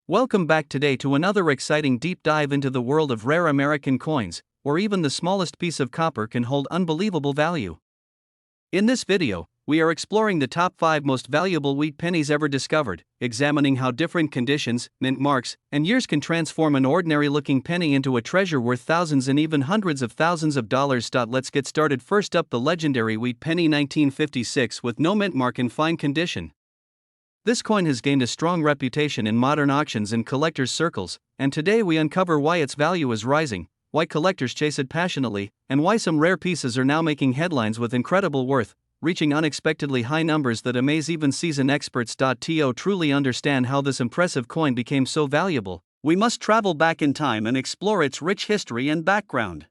Welcome back today to another exciting deep dive into the world of rare American coins, where even the smallest piece of copper can hold unbelievable value. In this video, we are exploring the top 5 most valuable wheat pennies ever discovered, examining how different conditions, mint marks, and years can transform an ordinary-looking penny into a treasure worth thousands and even hundreds of thousands of dollars. Let's get started. First up, the legendary wheat penny 1956 with no mint mark in fine condition. This coin has gained a strong reputation in modern auctions and collectors' circles, and today we uncover why its value is rising, why collectors chase it passionately, and why some rare pieces are now making headlines with incredible worth, reaching unexpectedly high numbers that amaze even seasoned experts. To truly understand how this impressive coin became so valuable, we must travel back in time and explore its rich history and background.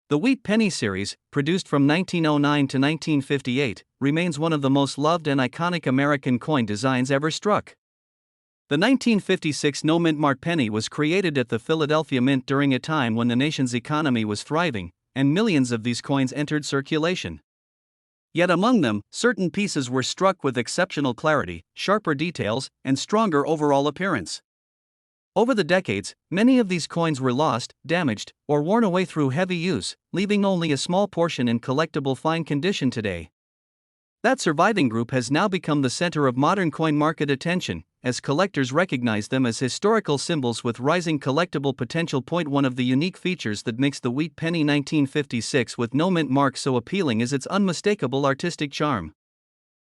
The Wheat Penny series, produced from 1909 to 1958, remains one of the most loved and iconic American coin designs ever struck. The 1956 no mint mark penny was created at the Philadelphia Mint during a time when the nation's economy was thriving, and millions of these coins entered circulation. Yet among them, certain pieces were struck with exceptional clarity, sharper details, and stronger overall appearance. Over the decades, many of these coins were lost, damaged, or worn away through heavy use, leaving only a small portion in collectible fine condition today. That surviving group has now become the center of modern coin market attention, as collectors recognize them as historical symbols with rising collectible potential. One of the unique features that makes the Wheat Penny 1956 with no mint mark so appealing is its unmistakable artistic charm.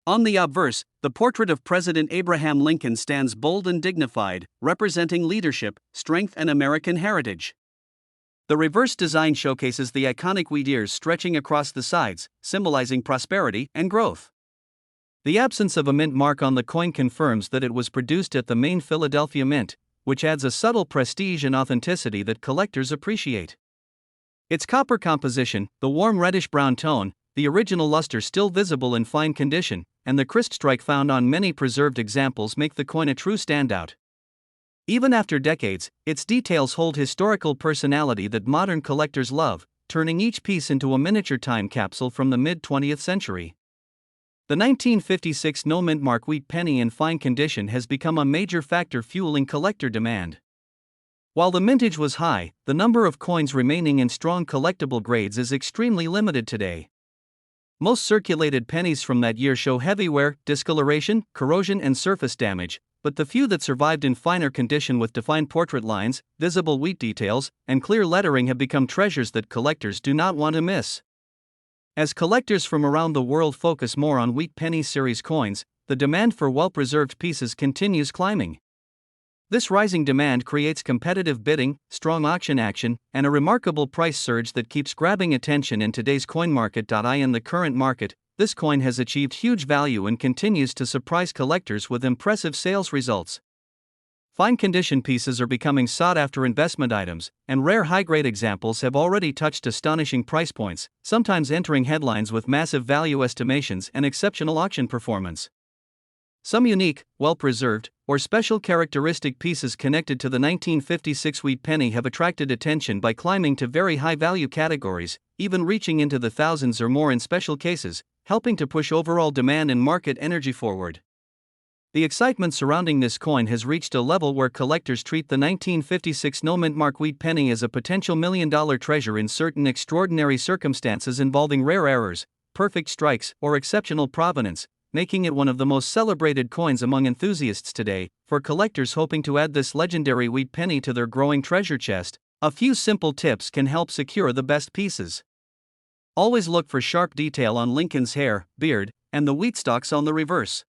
On the obverse, the portrait of President Abraham Lincoln stands bold and dignified, representing leadership, strength, and American heritage. The reverse design showcases the iconic wheat ears stretching across the sides, symbolizing prosperity and growth. The absence of a mint mark on the coin confirms that it was produced at the main Philadelphia Mint, which adds a subtle prestige and authenticity that collectors appreciate. Its copper composition, the warm reddish-brown tone, the original luster still visible in fine condition, and the crisp strike found on many preserved examples make the coin a true standout. Even after decades, its details hold historical personality that modern collectors love, turning each piece into a miniature time capsule from the mid-20th century. The 1956 no mint mark wheat penny in fine condition has become a major factor fueling collector demand. While the mintage was high, the number of coins remaining in strong collectible grades is extremely limited today. Most circulated pennies from that year show heavy wear, discoloration, corrosion, and surface damage, but the few that survived in finer condition with defined portrait lines, visible wheat details, and clear lettering have become treasures that collectors do not want to miss. As collectors from around the world focus more on Wheat Penny series coins, the demand for well-preserved pieces continues climbing. This rising demand creates competitive bidding, strong auction action, and a remarkable price surge that keeps grabbing attention in today's coin market. In the current market, this coin has achieved huge value and continues to surprise collectors with impressive sales results. Fine condition pieces are becoming sought-after investment items, and rare high-grade examples have already touched astonishing price points, sometimes entering headlines with massive value estimations and exceptional auction performance. Some unique, well-preserved, or special characteristic pieces connected to the 1956 wheat penny have attracted attention by climbing to very high-value categories, even reaching into the thousands or more in special cases, helping to push overall demand and market energy forward. The excitement surrounding this coin has reached a level where collectors treat the 1956 no mint mark wheat penny as a potential million-dollar treasure in certain extraordinary circumstances involving rare errors, perfect strikes, or exceptional provenance, making it one of the most celebrated coins among enthusiasts today. For collectors hoping to add this legendary wheat penny to their growing treasure chest, a few simple tips can help secure the best pieces. Always look for sharp detail on Lincoln's hair, beard, and the wheat stalks on the reverse.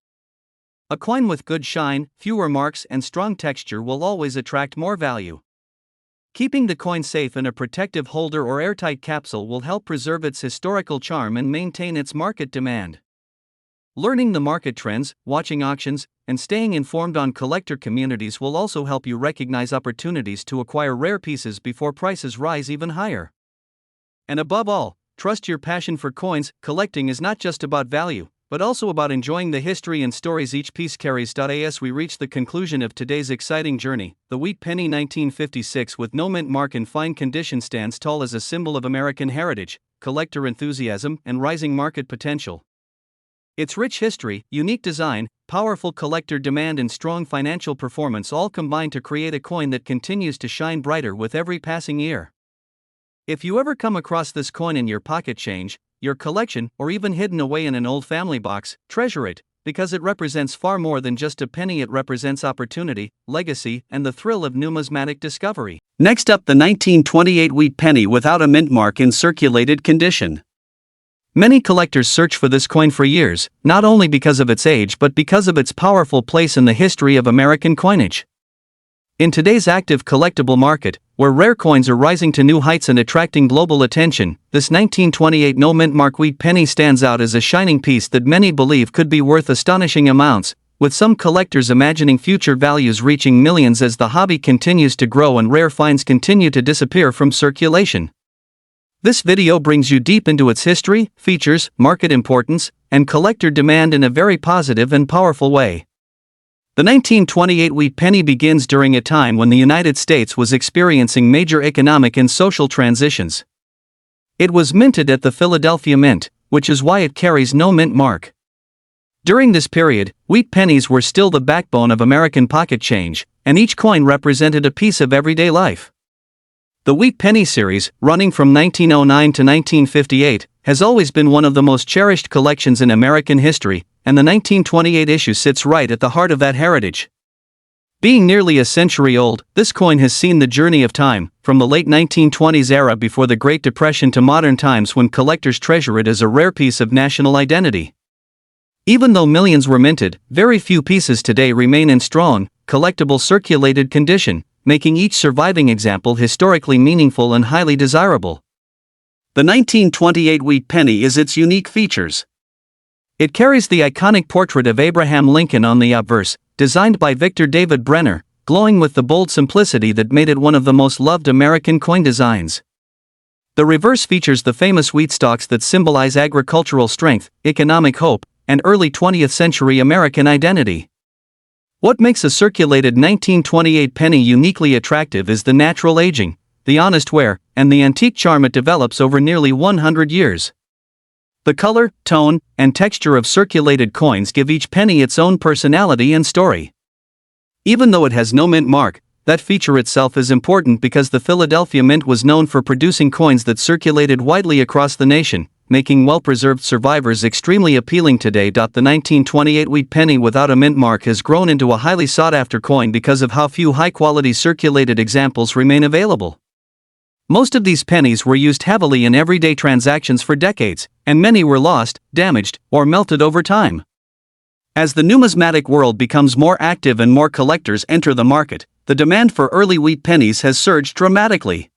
A coin with good shine, fewer marks, and strong texture will always attract more value. Keeping the coin safe in a protective holder or airtight capsule will help preserve its historical charm and maintain its market demand. Learning the market trends, watching auctions, and staying informed on collector communities will also help you recognize opportunities to acquire rare pieces before prices rise even higher. And above all, trust your passion for coins. Collecting is not just about value, but also about enjoying the history and stories each piece carries. As we reach the conclusion of today's exciting journey, the Wheat Penny 1956 with no mint mark in fine condition stands tall as a symbol of American heritage, collector enthusiasm, and rising market potential. Its rich history, unique design, powerful collector demand, and strong financial performance all combine to create a coin that continues to shine brighter with every passing year. If you ever come across this coin in your pocket change, your collection, or even hidden away in an old family box, treasure it, because it represents far more than just a penny. It represents opportunity, legacy, and the thrill of numismatic discovery. Next up, the 1928 wheat penny without a mint mark in circulated condition. Many collectors search for this coin for years, not only because of its age but because of its powerful place in the history of American coinage. In today's active collectible market, where rare coins are rising to new heights and attracting global attention, this 1928 no mint mark wheat penny stands out as a shining piece that many believe could be worth astonishing amounts, with some collectors imagining future values reaching millions as the hobby continues to grow and rare finds continue to disappear from circulation. This video brings you deep into its history, features, market importance, and collector demand in a very positive and powerful way. The 1928 wheat penny begins during a time when the United States was experiencing major economic and social transitions. It was minted at the Philadelphia Mint, which is why it carries no mint mark. During this period, wheat pennies were still the backbone of American pocket change, and each coin represented a piece of everyday life. The wheat penny series, running from 1909 to 1958, has always been one of the most cherished collections in American history, and the 1928 issue sits right at the heart of that heritage. Being nearly a century old, this coin has seen the journey of time, from the late 1920s era before the Great Depression to modern times when collectors treasure it as a rare piece of national identity. Even though millions were minted, very few pieces today remain in strong, collectible circulated condition, making each surviving example historically meaningful and highly desirable. The 1928 wheat penny is its unique features. It carries the iconic portrait of Abraham Lincoln on the obverse, designed by Victor David Brenner, glowing with the bold simplicity that made it one of the most loved American coin designs. The reverse features the famous wheat stalks that symbolize agricultural strength, economic hope, and early 20th century American identity. What makes a circulated 1928 penny uniquely attractive is the natural aging, the honest wear, and the antique charm it develops over nearly 100 years. The color, tone, and texture of circulated coins give each penny its own personality and story. Even though it has no mint mark, that feature itself is important because the Philadelphia Mint was known for producing coins that circulated widely across the nation, making well-preserved survivors extremely appealing today. The 1928 wheat penny without a mint mark has grown into a highly sought-after coin because of how few high-quality circulated examples remain available. Most of these pennies were used heavily in everyday transactions for decades, and many were lost, damaged, or melted over time. As the numismatic world becomes more active and more collectors enter the market, the demand for early wheat pennies has surged dramatically.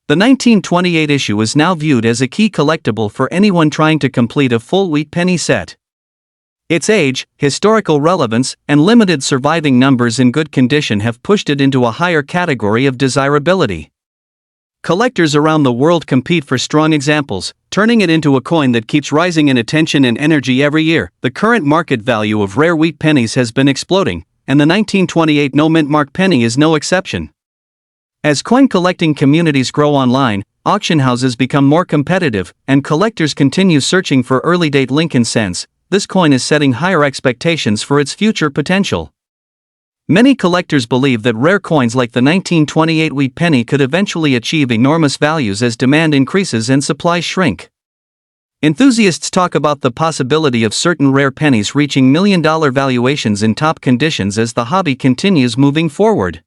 The 1928 issue is now viewed as a key collectible for anyone trying to complete a full wheat penny set. Its age, historical relevance, and limited surviving numbers in good condition have pushed it into a higher category of desirability. Collectors around the world compete for strong examples, turning it into a coin that keeps rising in attention and energy every year. The current market value of rare wheat pennies has been exploding, and the 1928 no mint mark penny is no exception. As coin collecting communities grow online, auction houses become more competitive, and collectors continue searching for early date Lincoln cents, this coin is setting higher expectations for its future potential. Many collectors believe that rare coins like the 1928 wheat penny could eventually achieve enormous values as demand increases and supplies shrink. Enthusiasts talk about the possibility of certain rare pennies reaching million-dollar valuations in top conditions as the hobby continues moving forward.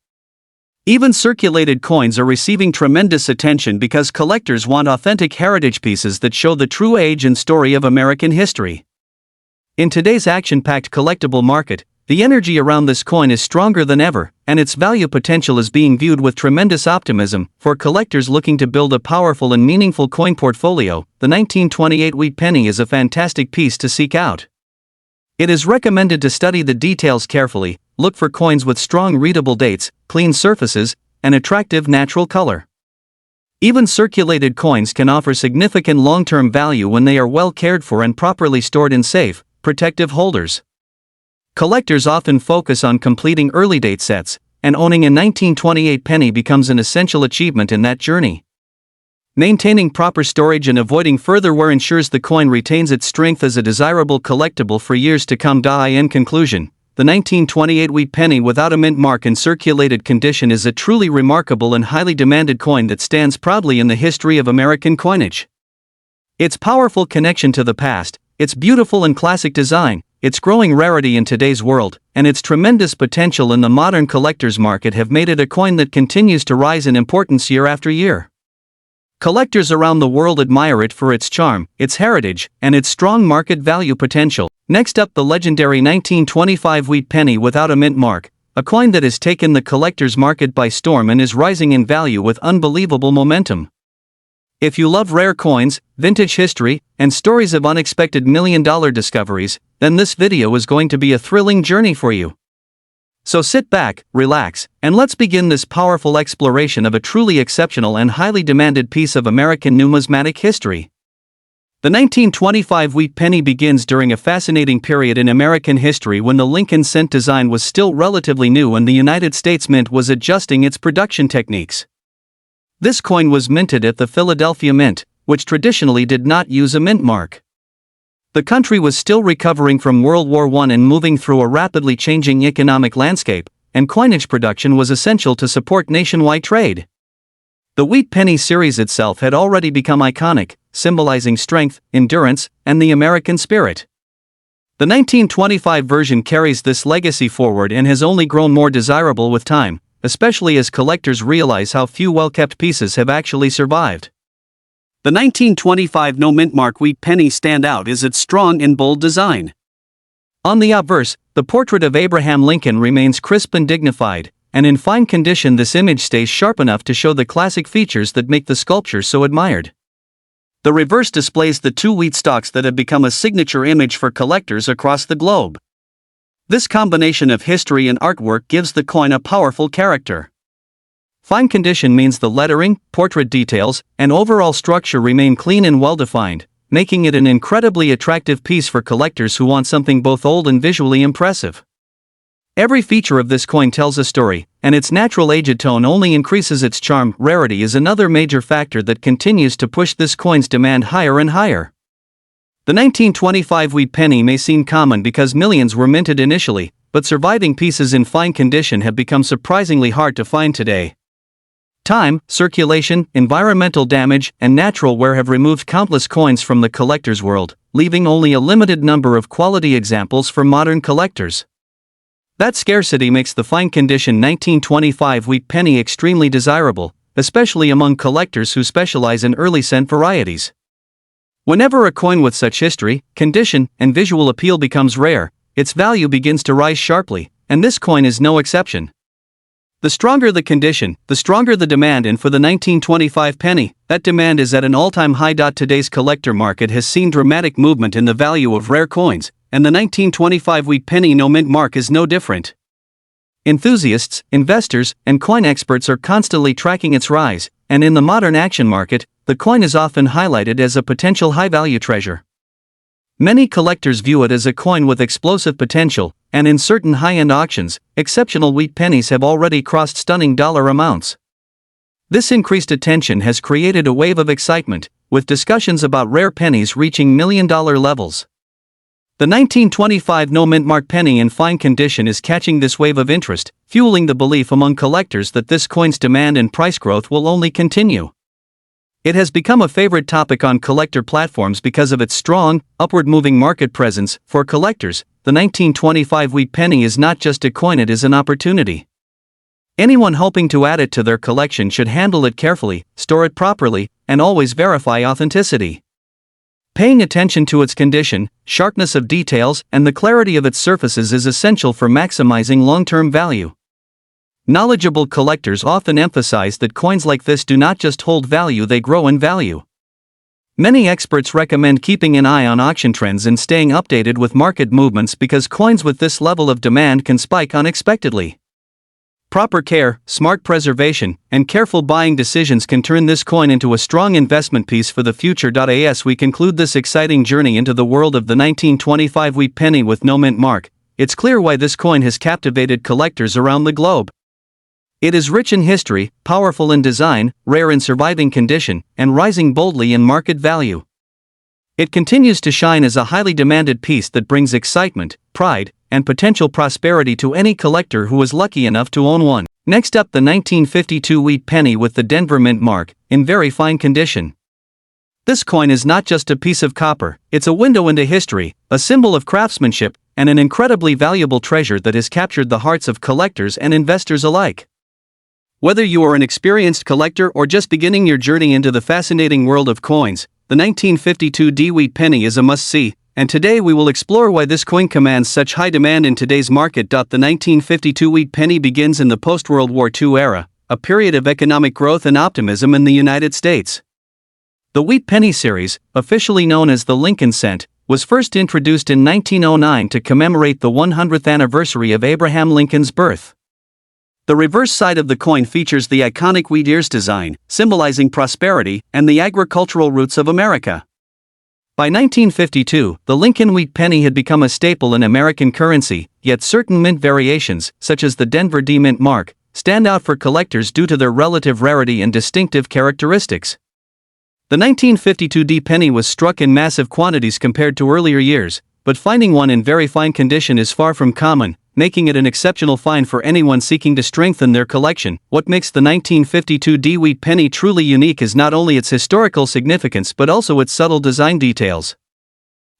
Even circulated coins are receiving tremendous attention because collectors want authentic heritage pieces that show the true age and story of American history. In today's action-packed collectible market, the energy around this coin is stronger than ever, and its value potential is being viewed with tremendous optimism. For collectors looking to build a powerful and meaningful coin portfolio, the 1928 wheat penny is a fantastic piece to seek out. It is recommended to study the details carefully, look for coins with strong readable dates, clean surfaces, and attractive natural color. Even circulated coins can offer significant long-term value when they are well cared for and properly stored in safe, protective holders. Collectors often focus on completing early date sets, and owning a 1928 penny becomes an essential achievement in that journey. Maintaining proper storage and avoiding further wear ensures the coin retains its strength as a desirable collectible for years to come. In conclusion, the 1928 wheat penny without a mint mark in circulated condition is a truly remarkable and highly demanded coin that stands proudly in the history of American coinage. Its powerful connection to the past, its beautiful and classic design, its growing rarity in today's world, and its tremendous potential in the modern collector's market have made it a coin that continues to rise in importance year after year. Collectors around the world admire it for its charm, its heritage, and its strong market value potential. Next up, the legendary 1925 wheat penny without a mint mark, a coin that has taken the collector's market by storm and is rising in value with unbelievable momentum. If you love rare coins, vintage history, and stories of unexpected million-dollar discoveries, then this video is going to be a thrilling journey for you. So sit back, relax, and let's begin this powerful exploration of a truly exceptional and highly demanded piece of American numismatic history. The 1925 wheat penny begins during a fascinating period in American history when the Lincoln cent design was still relatively new and the United States Mint was adjusting its production techniques. This coin was minted at the Philadelphia Mint, which traditionally did not use a mint mark. The country was still recovering from World War I and moving through a rapidly changing economic landscape, and coinage production was essential to support nationwide trade. The wheat penny series itself had already become iconic, symbolizing strength, endurance, and the American spirit. The 1925 version carries this legacy forward and has only grown more desirable with time, especially as collectors realize how few well-kept pieces have actually survived. The 1925 no-mint mark wheat penny stand out is its strong and bold design. On the obverse, the portrait of Abraham Lincoln remains crisp and dignified, and in fine condition this image stays sharp enough to show the classic features that make the sculpture so admired. The reverse displays the two wheat stalks that have become a signature image for collectors across the globe. This combination of history and artwork gives the coin a powerful character. Fine condition means the lettering, portrait details, and overall structure remain clean and well-defined, making it an incredibly attractive piece for collectors who want something both old and visually impressive. Every feature of this coin tells a story, and its natural aged tone only increases its charm. Rarity is another major factor that continues to push this coin's demand higher and higher. The 1925 wheat penny may seem common because millions were minted initially, but surviving pieces in fine condition have become surprisingly hard to find today. Time, circulation, environmental damage, and natural wear have removed countless coins from the collector's world, leaving only a limited number of quality examples for modern collectors. That scarcity makes the fine condition 1925 wheat penny extremely desirable, especially among collectors who specialize in early cent varieties. Whenever a coin with such history, condition, and visual appeal becomes rare, its value begins to rise sharply, and this coin is no exception. The stronger the condition, the stronger the demand, and for the 1925 penny, that demand is at an all-time high. Today's collector market has seen dramatic movement in the value of rare coins, and the 1925 wheat penny no mint mark is no different. Enthusiasts, investors, and coin experts are constantly tracking its rise, and in the modern action market, the coin is often highlighted as a potential high-value treasure. Many collectors view it as a coin with explosive potential, and in certain high-end auctions, exceptional wheat pennies have already crossed stunning dollar amounts. This increased attention has created a wave of excitement, with discussions about rare pennies reaching million-dollar levels. The 1925 no-mint mark penny in fine condition is catching this wave of interest, fueling the belief among collectors that this coin's demand and price growth will only continue. It has become a favorite topic on collector platforms because of its strong, upward-moving market presence. For collectors, the 1925 wheat penny is not just a coin, it is an opportunity. Anyone hoping to add it to their collection should handle it carefully, store it properly, and always verify authenticity. Paying attention to its condition, sharpness of details, and the clarity of its surfaces is essential for maximizing long-term value. Knowledgeable collectors often emphasize that coins like this do not just hold value, they grow in value. Many experts recommend keeping an eye on auction trends and staying updated with market movements because coins with this level of demand can spike unexpectedly. Proper care, smart preservation, and careful buying decisions can turn this coin into a strong investment piece for the future. As we conclude this exciting journey into the world of the 1925 wheat penny with no mint mark, it's clear why this coin has captivated collectors around the globe. It is rich in history, powerful in design, rare in surviving condition, and rising boldly in market value. It continues to shine as a highly demanded piece that brings excitement, pride, and potential prosperity to any collector who is lucky enough to own one. Next up, the 1952 wheat penny with the Denver mint mark, in very fine condition. This coin is not just a piece of copper, it's a window into history, a symbol of craftsmanship, and an incredibly valuable treasure that has captured the hearts of collectors and investors alike. Whether you are an experienced collector or just beginning your journey into the fascinating world of coins, the 1952 D wheat penny is a must-see, and today we will explore why this coin commands such high demand in today's market. The 1952 wheat penny begins in the post-World War II era, a period of economic growth and optimism in the United States. The wheat penny series, officially known as the Lincoln cent, was first introduced in 1909 to commemorate the 100th anniversary of Abraham Lincoln's birth. The reverse side of the coin features the iconic wheat ears design, symbolizing prosperity and the agricultural roots of America. By 1952, the Lincoln wheat penny had become a staple in American currency, yet certain mint variations, such as the Denver D mint mark, stand out for collectors due to their relative rarity and distinctive characteristics. The 1952 D penny was struck in massive quantities compared to earlier years, but finding one in very fine condition is far from common, making it an exceptional find for anyone seeking to strengthen their collection. What makes the 1952 D wheat penny truly unique is not only its historical significance but also its subtle design details.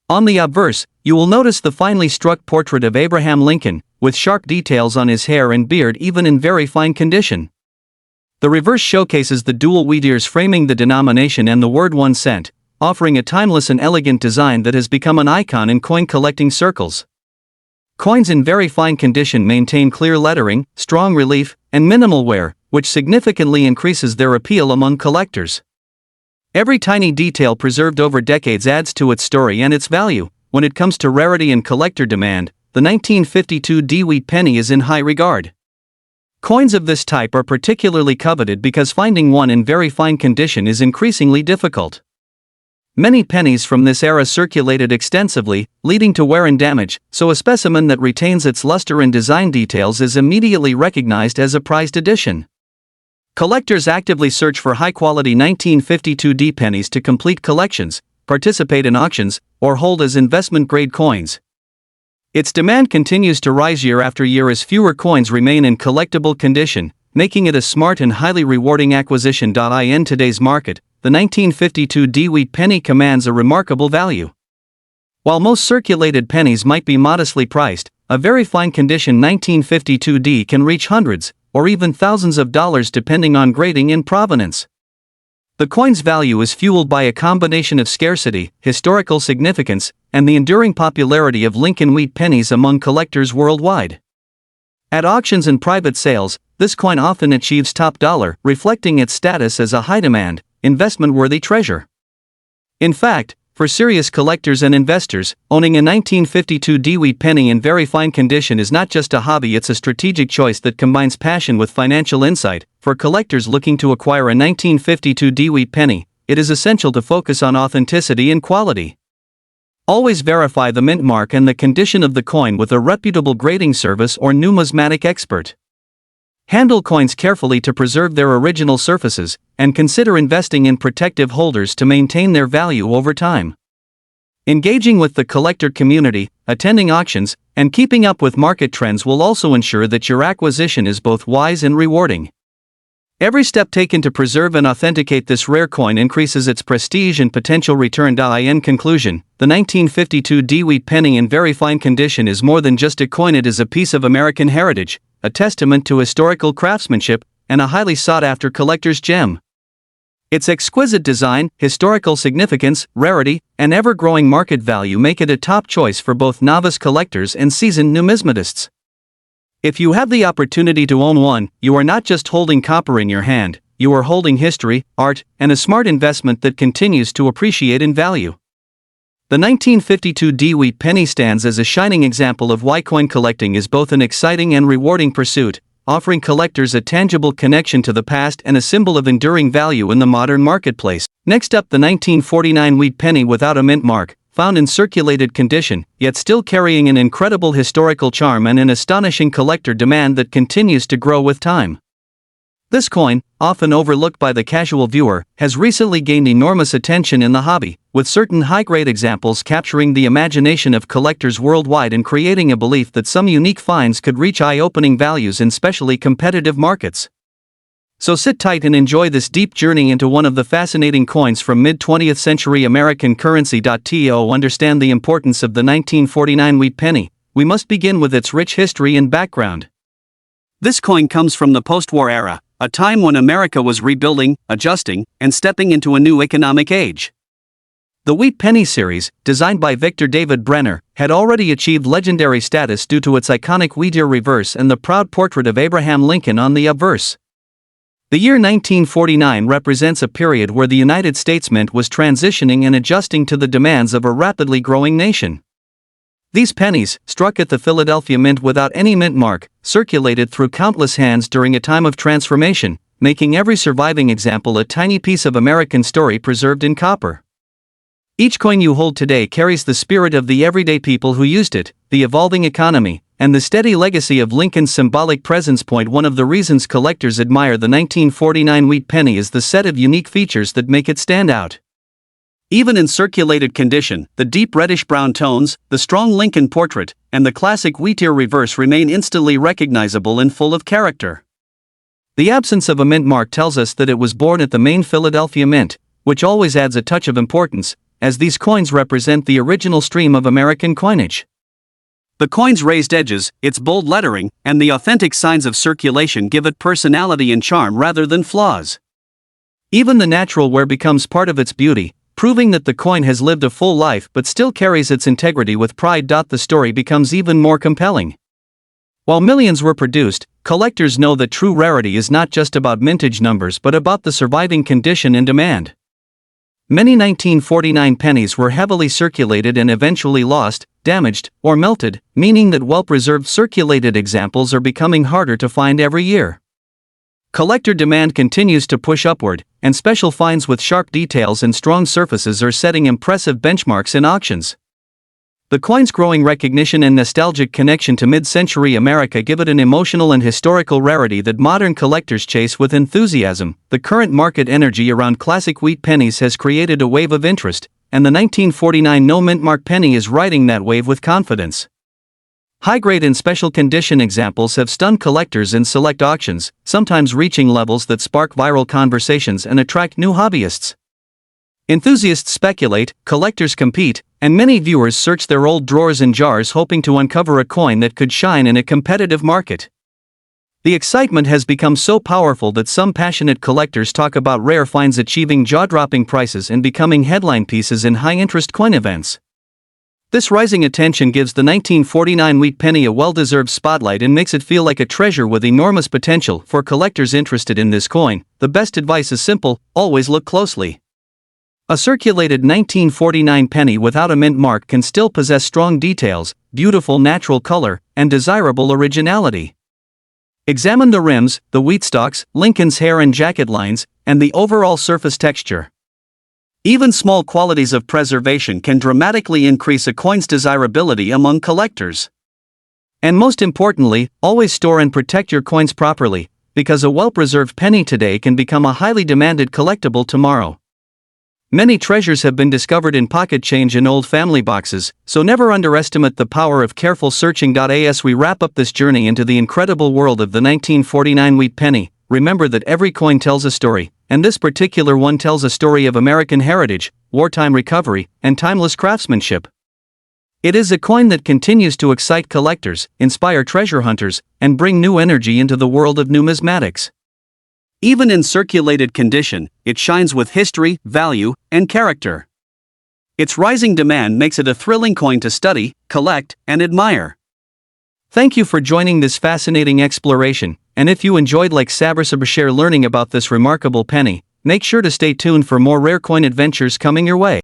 On the obverse, you will notice the finely struck portrait of Abraham Lincoln, with sharp details on his hair and beard even in very fine condition. The reverse showcases the dual wheat ears framing the denomination and the word 1 cent, offering a timeless and elegant design that has become an icon in coin collecting circles. Coins in very fine condition maintain clear lettering, strong relief, and minimal wear, which significantly increases their appeal among collectors. Every tiny detail preserved over decades adds to its story and its value. When it comes to rarity and collector demand, the 1952 D wheat penny is in high regard. Coins of this type are particularly coveted because finding one in very fine condition is increasingly difficult. Many pennies from this era circulated extensively, leading to wear and damage, so a specimen that retains its luster and design details is immediately recognized as a prized addition. Collectors actively search for high-quality 1952 D pennies to complete collections, participate in auctions, or hold as investment-grade coins. Its demand continues to rise year after year as fewer coins remain in collectible condition, making it a smart and highly rewarding acquisition. In today's market, the 1952 D wheat penny commands a remarkable value. While most circulated pennies might be modestly priced, a very fine condition 1952 D can reach hundreds, or even thousands of dollars depending on grading and provenance. The coin's value is fueled by a combination of scarcity, historical significance, and the enduring popularity of Lincoln wheat pennies among collectors worldwide. At auctions and private sales, this coin often achieves top dollar, reflecting its status as a high-demand, investment-worthy treasure. In fact, for serious collectors and investors, owning a 1952 D wheat penny in very fine condition is not just a hobby, it's a strategic choice that combines passion with financial insight. For collectors looking to acquire a 1952 D wheat penny, it is essential to focus on authenticity and quality. Always verify the mint mark and the condition of the coin with a reputable grading service or numismatic expert. Handle coins carefully to preserve their original surfaces, and consider investing in protective holders to maintain their value over time. Engaging with the collector community, attending auctions, and keeping up with market trends will also ensure that your acquisition is both wise and rewarding. Every step taken to preserve and authenticate this rare coin increases its prestige and potential return. In conclusion, the 1952 D wheat penny in very fine condition is more than just a coin, it is a piece of American heritage, a testament to historical craftsmanship, and a highly sought-after collector's gem. Its exquisite design, historical significance, rarity, and ever-growing market value make it a top choice for both novice collectors and seasoned numismatists. If you have the opportunity to own one, you are not just holding copper in your hand, you are holding history, art, and a smart investment that continues to appreciate in value. The 1952 D wheat penny stands as a shining example of why coin collecting is both an exciting and rewarding pursuit, offering collectors a tangible connection to the past and a symbol of enduring value in the modern marketplace. Next up, the 1949 wheat penny without a mint mark, found in circulated condition, yet still carrying an incredible historical charm and an astonishing collector demand that continues to grow with time. This coin, often overlooked by the casual viewer, has recently gained enormous attention in the hobby, with certain high-grade examples capturing the imagination of collectors worldwide and creating a belief that some unique finds could reach eye-opening values in specially competitive markets. So sit tight and enjoy this deep journey into one of the fascinating coins from mid-20th century American currency. To understand the importance of the 1949 wheat penny, we must begin with its rich history and background. This coin comes from the post-war era, a time when America was rebuilding, adjusting, and stepping into a new economic age. The wheat penny series, designed by Victor David Brenner, had already achieved legendary status due to its iconic wheat-ear reverse and the proud portrait of Abraham Lincoln on the obverse. The year 1949 represents a period where the United States Mint was transitioning and adjusting to the demands of a rapidly growing nation. These pennies, struck at the Philadelphia Mint without any mint mark, circulated through countless hands during a time of transformation, making every surviving example a tiny piece of American story preserved in copper. Each coin you hold today carries the spirit of the everyday people who used it, the evolving economy, and the steady legacy of Lincoln's symbolic presence. One of the reasons collectors admire the 1949 wheat penny is the set of unique features that make it stand out. Even in circulated condition, the deep reddish-brown tones, the strong Lincoln portrait, and the classic wheat-ear reverse remain instantly recognizable and full of character. The absence of a mint mark tells us that it was born at the main Philadelphia Mint, which always adds a touch of importance, as these coins represent the original stream of American coinage. The coin's raised edges, its bold lettering, and the authentic signs of circulation give it personality and charm rather than flaws. Even the natural wear becomes part of its beauty, proving that the coin has lived a full life but still carries its integrity with pride. The story becomes even more compelling. While millions were produced, collectors know that true rarity is not just about mintage numbers but about the surviving condition and demand. Many 1949 pennies were heavily circulated and eventually lost, damaged, or melted, meaning that well-preserved circulated examples are becoming harder to find every year. Collector demand continues to push upward, and special finds with sharp details and strong surfaces are setting impressive benchmarks in auctions. The coin's growing recognition and nostalgic connection to mid-century America give it an emotional and historical rarity that modern collectors chase with enthusiasm. The current market energy around classic wheat pennies has created a wave of interest, and the 1949 no mint mark penny is riding that wave with confidence. High-grade and special condition examples have stunned collectors in select auctions, sometimes reaching levels that spark viral conversations and attract new hobbyists. Enthusiasts speculate, collectors compete, and many viewers search their old drawers and jars hoping to uncover a coin that could shine in a competitive market. The excitement has become so powerful that some passionate collectors talk about rare finds achieving jaw-dropping prices and becoming headline pieces in high-interest coin events. This rising attention gives the 1949 wheat penny a well-deserved spotlight and makes it feel like a treasure with enormous potential. For collectors interested in this coin, the best advice is simple: always look closely. A circulated 1949 penny without a mint mark can still possess strong details, beautiful natural color, and desirable originality. Examine the rims, the wheat stalks, Lincoln's hair and jacket lines, and the overall surface texture. Even small qualities of preservation can dramatically increase a coin's desirability among collectors. And most importantly, always store and protect your coins properly, because a well-preserved penny today can become a highly demanded collectible tomorrow. Many treasures have been discovered in pocket change and old family boxes, so never underestimate the power of careful searching. As we wrap up this journey into the incredible world of the 1949 wheat penny, remember that every coin tells a story, and this particular one tells a story of American heritage, wartime recovery, and timeless craftsmanship. It is a coin that continues to excite collectors, inspire treasure hunters, and bring new energy into the world of numismatics. Even in circulated condition, it shines with history, value, and character. Its rising demand makes it a thrilling coin to study, collect, and admire. Thank you for joining this fascinating exploration, and if you enjoyed share learning about this remarkable penny, make sure to stay tuned for more rare coin adventures coming your way.